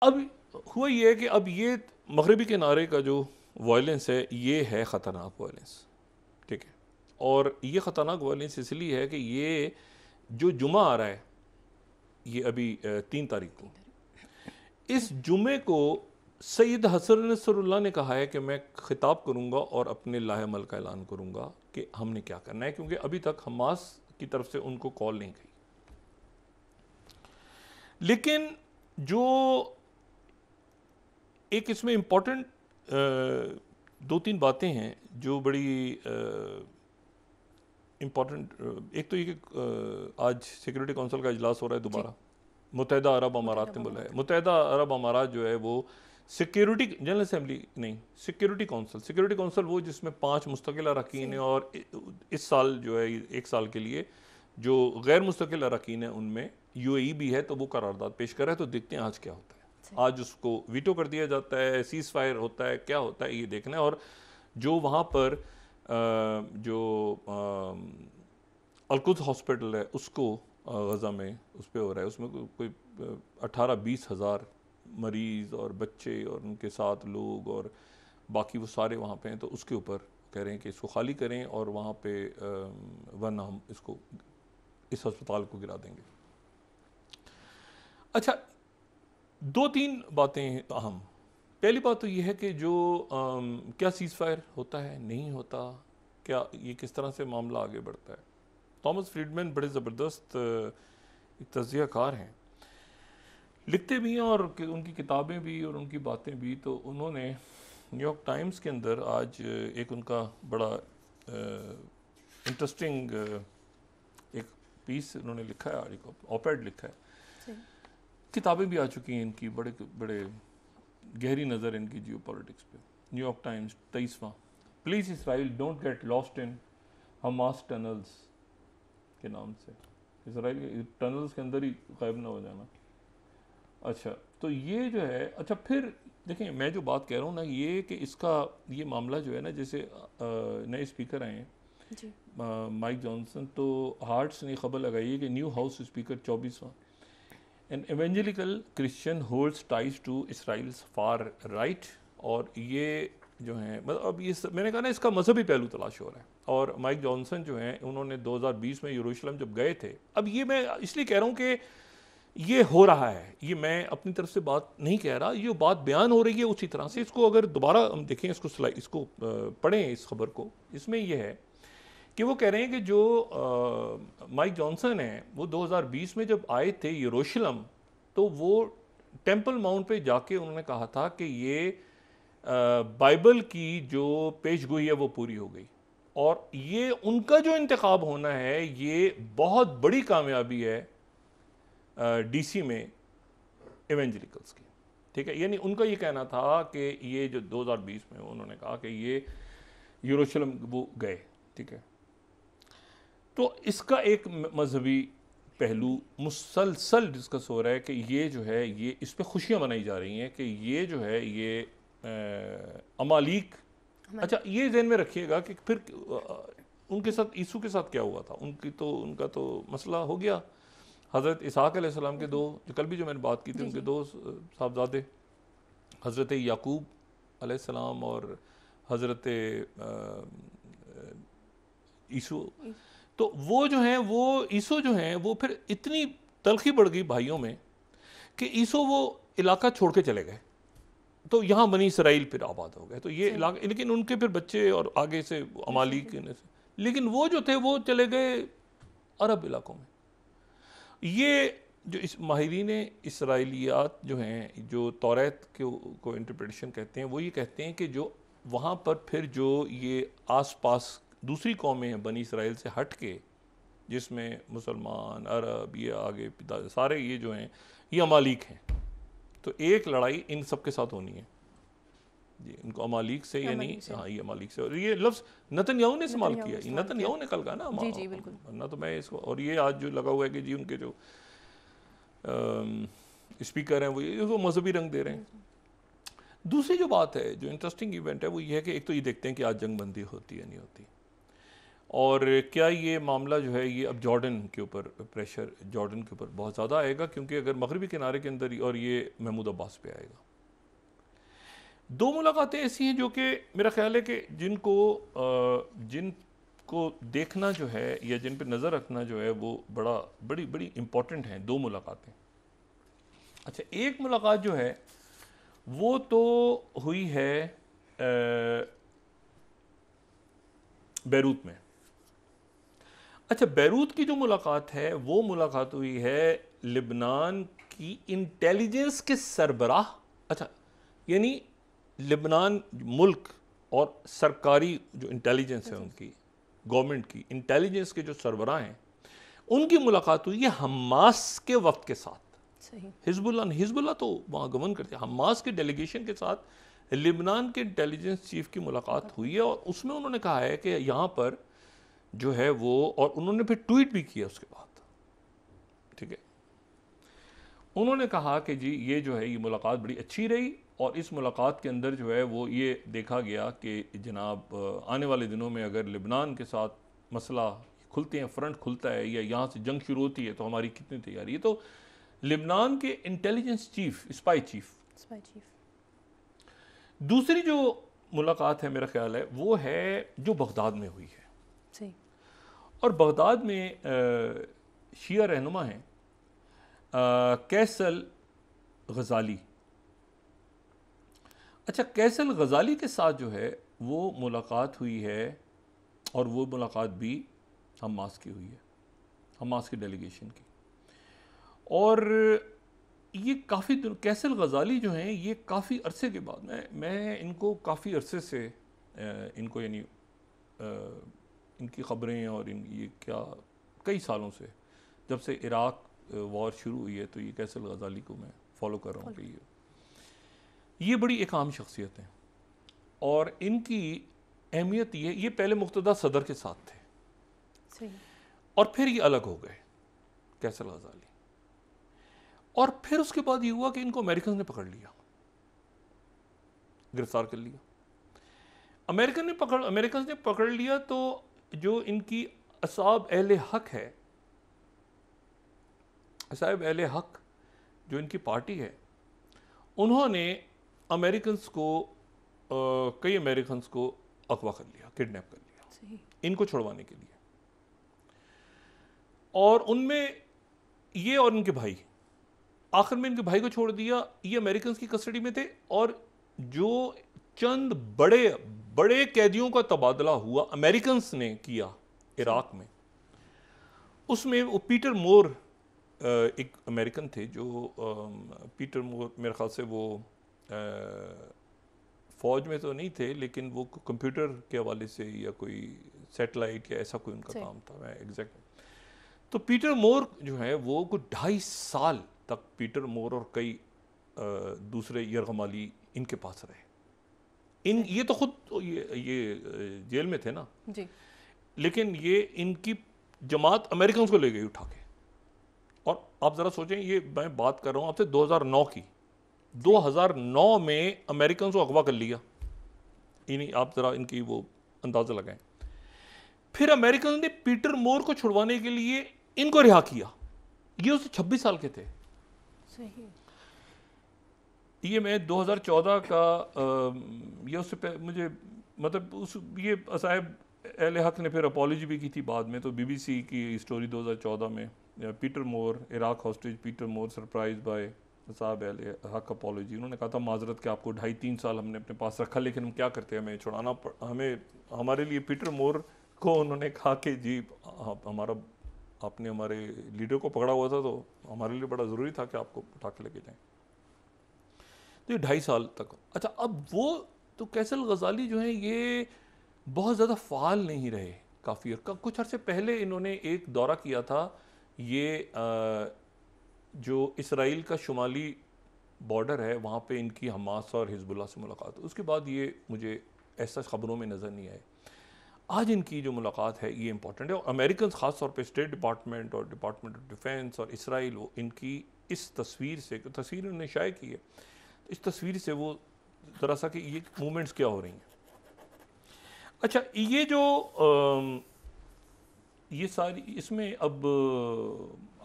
अब हुआ ये है कि अब ये मगरबी किनारे का जो वायलेंस है ये है ख़तरनाक वायलेंस, ठीक है। और ये ख़तरनाक वायलेंस इसलिए है कि ये जो जुमा आ रहा है, ये अभी 3 तारीख को, इस जुमे को सैयद हसन नसरुल्लाह ने कहा है कि मैं खिताब करूंगा और अपने लाहेमल का ऐलान करूंगा कि हमने क्या करना है, क्योंकि अभी तक हमास की तरफ से उनको कॉल नहीं गई। लेकिन जो एक इसमें इम्पॉर्टेंट 2-3 बातें हैं जो बड़ी इम्पॉर्टेंट, एक तो ये कि आज सिक्योरिटी काउंसिल का इजलास हो रहा है जी। दोबारा, मुत्तहिदा अरब मुतहर्रम अमारात ने बुलाया है। अमारात। मुत्तहिदा अरब अमारात जो है वो सिक्योरिटी जनरल असेंबली नहीं, सिक्योरिटी काउंसिल वो जिसमें 5 मुस्तकिल अरकान हैं, सही। और इस साल जो है 1 साल के लिए जो गैर मुस्तकिल अरकान हैं उनमें यूएई भी है, तो वो करारदाद पेश कर रहा है। तो देखते हैं आज क्या होता है। सही। आज उसको वीटो कर दिया जाता है, सीज फायर होता है, क्या होता है ये देखना है। और जो वहाँ पर जो अलकुद हॉस्पिटल है उसको गज़ा में उस पर हो रहा है, उसमें कोई 18-20 हज़ार मरीज़ और बच्चे और उनके साथ लोग और बाकी वो सारे वहाँ पे हैं। तो उसके ऊपर कह रहे हैं कि इसको खाली करें और वहाँ पे वरना हम इसको इस अस्पताल को गिरा देंगे। अच्छा, 2-3 बातें अहम। पहली बात तो ये है कि जो क्या सीज़ फायर होता है, नहीं होता, क्या ये किस तरह से मामला आगे बढ़ता है। थॉमस फ्रीडमैन बड़े ज़बरदस्त एक तज्ज़ियाकार हैं, लिखते भी हैं और उनकी किताबें भी और उनकी बातें भी। तो उन्होंने न्यूयॉर्क टाइम्स के अंदर आज एक उनका बड़ा इंटरेस्टिंग एक पीस उन्होंने लिखा है, आर्टिकल ऑपेड लिखा है। सही। किताबें भी आ चुकी हैं इनकी, बड़े बड़े गहरी नज़र इनकी जियो पॉलिटिक्स पे। न्यूयॉर्क टाइम्स 23वां, please Israel don't get lost in Hamas tunnels के नाम से, इसराइल के टनल्स के अंदर ही गायब ना हो जाना। अच्छा, तो ये जो है, अच्छा फिर देखें मैं जो बात कह रहा हूँ ना, ये कि इसका ये मामला जो है ना, जैसे नए स्पीकर आए हैं जी। माइक जॉनसन, तो हार्ट्स ने खबर लगाई है कि न्यू हाउस स्पीकर 24वां, an evangelical Christian holds ties to Israel's far right. और ये जो है मतलब अब ये मैंने कहा ना, इसका मजहबी पहलू तलाश हो रहा है। और माइक जॉनसन जो हैं उन्होंने 2020 में यरूशलेम जब गए थे, अब ये मैं इसलिए कह रहा हूँ कि ये हो रहा है, ये मैं अपनी तरफ से बात नहीं कह रहा, ये बात बयान हो रही है उसी तरह से। इसको अगर दोबारा हम देखें, इसको इसको पढ़ें इस खबर को, इसमें यह है कि वो कह रहे हैं कि जो माइक जॉनसन है वो 2020 में जब आए थे यरूशलेम, तो वो टेंपल माउंट पे जाके उन्होंने कहा था कि ये बाइबल की जो पेशगोई है वो पूरी हो गई, और ये उनका जो इंतखाब होना है ये बहुत बड़ी कामयाबी है डीसी में इवेंजलिकल्स की, ठीक है। यानी उनका ये कहना था कि ये जो 2020 में उन्होंने कहा कि ये यरूशलेम वो गए, ठीक है। तो इसका एक मजहबी पहलू मुसलसल डिस्कस हो रहा है कि ये जो है ये इस पर खुशियाँ मनाई जा रही हैं कि ये जो है ये अमालीक। हमारे। अच्छा, ये जहन में रखिएगा कि फिर उनके साथ यीशु के साथ क्या हुआ था, उनका तो मसला हो गया। हज़रत इसहाक़ अलैहिस्सलाम के दो, जो कल भी जो मैंने बात की थी, जी। उनके जी। दो साहबजादे, हज़रत याकूब अलैहिस्सलाम और हज़रत यीशु। इस- तो वो जो हैं वो ईसो जो हैं वो फिर इतनी तलखी बढ़ गई भाइयों में कि ईसो वो इलाका छोड़ के चले गए, तो यहाँ बनी इसराइल फिर आबाद हो गए। तो ये सही। इलाका, लेकिन उनके फिर बच्चे और आगे से दूसरे अमालिक से। से, लेकिन वो जो थे वो चले गए अरब इलाकों में। ये जो इस माहिरीन इसराइलियात जो हैं, जो तौरात को इंटरप्रिटेशन कहते हैं, वो ये कहते हैं कि जो वहाँ पर फिर जो ये आस पास दूसरी कौमें हैं बनी इसराइल से हट के, जिसमें मुसलमान, अरब, ये आगे सारे ये जो हैं ये अमालिक हैं। तो एक लड़ाई इन सब के साथ होनी है जी, इनको अमालिक से, यानी अमली से। हाँ ये अमालिक से। और ये लफ्ज़ नतन्याहू ने इस्तेमाल नेतन्याहू किया, ने इस्तेमाल किया। नतन्याहू ने कल कहा ना, जी जी बिल्कुल। वरना तो मैं इसको, और ये आज जो लगा हुआ है कि जी उनके जो स्पीकर हैं वो मजहबी रंग दे रहे हैं। दूसरी जो बात है, जो इंटरेस्टिंग इवेंट है, वो ये है कि एक तो ये देखते हैं कि आज जंग बंदी होती है नहीं होती, और क्या ये मामला जो है ये अब जॉर्डन के ऊपर, प्रेशर जॉर्डन के ऊपर बहुत ज़्यादा आएगा, क्योंकि अगर मगरबी किनारे के अंदर और ये महमूद अब्बास पे आएगा। दो मुलाकातें ऐसी हैं जो कि मेरा ख्याल है कि जिनको देखना जो है या जिन पे नज़र रखना जो है वो बड़ी बड़ी इम्पोर्टेंट हैं दो मुलाकातें। अच्छा, एक मुलाकात जो है वो तो हुई है बैरूत में। अच्छा, बैरूत की जो मुलाकात है वो मुलाकात हुई है लिबनान की इंटेलिजेंस के सरबराह, अच्छा यानी लिबनान मुल्क और सरकारी जो इंटेलिजेंस है उनकी, गवर्नमेंट की इंटेलिजेंस के जो सरबराह हैं उनकी मुलाकात हुई है हमास के वक्त के साथ। हिजबुल्लाह तो वहाँ गवर्न करते हैं, हमास के डेलीगेशन के साथ लिबनान के इंटेलिजेंस चीफ की मुलाकात हुई है, और उसमें उन्होंने कहा है कि यहाँ पर जो है वो, और उन्होंने फिर ट्वीट भी किया उसके बाद, ठीक है, उन्होंने कहा कि जी ये जो है ये मुलाकात बड़ी अच्छी रही, और इस मुलाकात के अंदर जो है वो ये देखा गया कि जनाब आने वाले दिनों में अगर लिबनान के साथ मसला खुलते हैं, फ्रंट खुलता है या यहाँ से जंग शुरू होती है तो हमारी कितनी तैयारी है। तो लिबनान के इंटेलिजेंस चीफ, स्पाई चीफ। दूसरी जो मुलाकात है मेरा ख्याल है वो है जो बगदाद में हुई है। सही। और बगदाद में शिया रहनुमा हैं कैसल गजाली। अच्छा, कैसल गजाली के साथ जो है वो मुलाकात हुई है, और वो मुलाकात भी हमास की हुई है, हमास की डेलीगेशन की। और ये काफ़ी कैसल गजाली जो हैं ये काफ़ी अरसे के बाद, मैं इनको काफ़ी अरसे से इनको यानी इनकी ख़बरें और ये क्या कई सालों से, जब से इराक वॉर शुरू हुई है तो ये कैसल गजाली को मैं फॉलो कर रहा हूँ कि ये बड़ी एक आम शख्सियत हैं, और इनकी अहमियत ये पहले मुक़्तदा सदर के साथ थे सही। और फिर ये अलग हो गए कैसल गजाली, और फिर उसके बाद ये हुआ कि इनको अमेरिकन ने पकड़ लिया, गिरफ्तार कर लिया। अमेरिकन ने पकड़ लिया तो जो इनकी असाब अहले हक है, असाब अहले हक जो इनकी पार्टी है, उन्होंने अमेरिकन्स को कई अमेरिकन्स को अगवा कर लिया, किडनैप कर लिया इनको छुड़वाने के लिए। और उनमें ये और इनके भाई, आखिर में इनके भाई को छोड़ दिया, ये अमेरिकन्स की कस्टडी में थे। और जो चंद बड़े बड़े कैदियों का तबादला हुआ अमेरिकन्स ने किया इराक में, उसमें वो पीटर मोर एक अमेरिकन थे, जो पीटर मोर मेरे ख्याल से वो फ़ौज में तो नहीं थे, लेकिन वो कंप्यूटर के हवाले से या कोई सैटेलाइट या ऐसा कोई उनका काम था, मैं एग्जैक्ट। तो पीटर मोर जो है वो कुछ 2.5 साल तक पीटर मोर और कई दूसरे यरगमाली इनके पास रहे। ये तो खुद ये जेल में थे ना जी, लेकिन ये इनकी जमात अमेरिकन को ले गई उठा के। और आप ज़रा सोचें, ये मैं बात कर रहा हूँ आपसे 2009 की, 2009 में अमेरिकन को अगवा कर लिया, इन्हीं आप ज़रा इनकी वो अंदाज़ा लगाएं। फिर अमेरिकन ने पीटर मोर को छुड़वाने के लिए इनको रिहा किया, ये उससे 26 साल के थे सही। ये मैं 2014 का ये उससे मुझे मतलब उस ये साहब अहले हक ने फिर अपॉलॉजी भी की थी बाद में, तो BBC की स्टोरी 2014 में Peter more Iraq hostage, Peter more surprise by साहब अहले हक अपॉलॉजी। उन्होंने कहा था माजरत कि आपको 2.5-3 साल हमने अपने पास रखा, लेकिन हम क्या करते हैं, हमें छुड़ाना हमें हमारे लिए पीटर मोर को उन्होंने कहा कि जी हमारा आपने हमारे लीडर को पकड़ा हुआ था तो हमारे लिए बड़ा ज़रूरी था कि आपको उठा के लेके जाएं। तो ये 2.5 साल तक। अच्छा, अब वो तो कैसल गजाली जो है ये बहुत ज़्यादा फ़ाल नहीं रहे काफ़ी, और कुछ अर्से पहले इन्होंने एक दौरा किया था, ये जो इसराइल का शुमाली बॉर्डर है वहाँ पे इनकी हमास और हिजबुल्लाह से मुलाकात। उसके बाद ये मुझे ऐसा ख़बरों में नज़र नहीं आए। आज इनकी जो मुलाकात है ये इंपॉर्टेंट है, और अमेरिकन ख़ास तौर पे स्टेट डिपार्टमेंट और डिपार्टमेंट ऑफ डिफेंस और इसराइल, वो इनकी इस तस्वीर से, तस्वीर उन्होंने शाये की है, तो इस तस्वीर से वो ज़रा सा कि ये मूवमेंट्स क्या हो रही हैं। अच्छा, ये जो ये सारी इसमें अब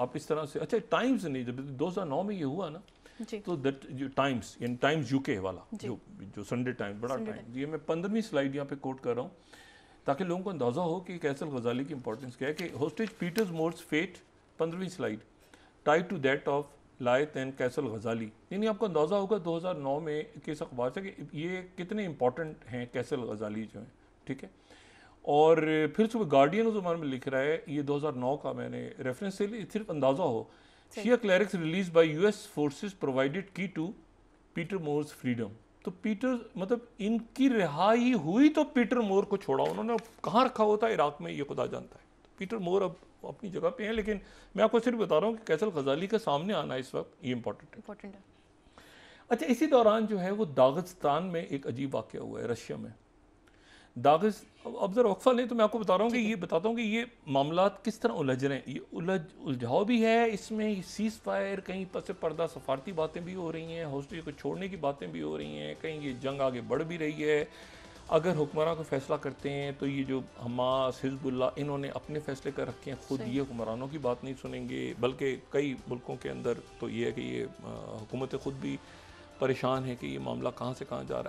आप इस तरह से, अच्छा टाइम्स नहीं, जब 2009 में ये हुआ ना, जी तो दैट जो टाइम्स यानी टाइम्स यूके वाला जी। जो जो संडे टाइम बड़ा Sunday टाइम, ये मैं 15वीं स्लाइड यहाँ पे कोट कर रहा हूँ ताकि लोगों को अंदाज़ा हो कि कैसल गजाली की इंपॉर्टेंस क्या है। कि होस्टेज पीटर्स मोर्स फेट, 15वीं slide, tied to that of Layat and castle Ghazali. यानी आपको अंदाज़ा होगा 2009 में किस अखबार से कि ये कितने इंपॉर्टेंट हैं कैसल गजाली जो हैं, ठीक है। और फिर सुबह गार्डियन उस ज़माने में लिख रहा है, ये 2009 का मैंने रेफरेंस से सिर्फ अंदाज़ा हो, Shia clerics release by US forces provided key to Peter Morse freedom. तो पीटर मतलब इनकी रिहाई हुई तो पीटर मोर को छोड़ा उन्होंने, कहाँ रखा होता है इराक में ये खुदा जानता है। पीटर मोर अब अपनी जगह पे हैं, लेकिन मैं आपको सिर्फ बता रहा हूँ कि कैसल गजाली का सामने आना इस वक्त ये इंपॉर्टेंट है। अच्छा, इसी दौरान जो है वो दागिस्तान में एक अजीब वाक़या हुआ है, रशिया में। अब ज़रा वक्फा नहीं तो मैं आपको बता रहा हूँ कि ये बताता हूँ कि ये मामलात किस तरह उलझ रहे हैं। ये उलझाव भी है इसमें, सीज़ फायर, कहीं पस पर्दा सफारती बातें भी हो रही हैं, हॉस्टेज को छोड़ने की बातें भी हो रही हैं, कहीं ये जंग आगे बढ़ भी रही है। अगर हुक्मरान को फैसला करते हैं तो ये जो हमास, हिजबुल्लाह, इन्होंने अपने फैसले कर रखे हैं, खुद ये हुक्मरानों की बात नहीं सुनेंगे। बल्कि कई मुल्कों के अंदर तो ये है कि ये हुकूमतें खुद भी परेशान है कि ये मामला कहाँ से कहाँ जा रहा है।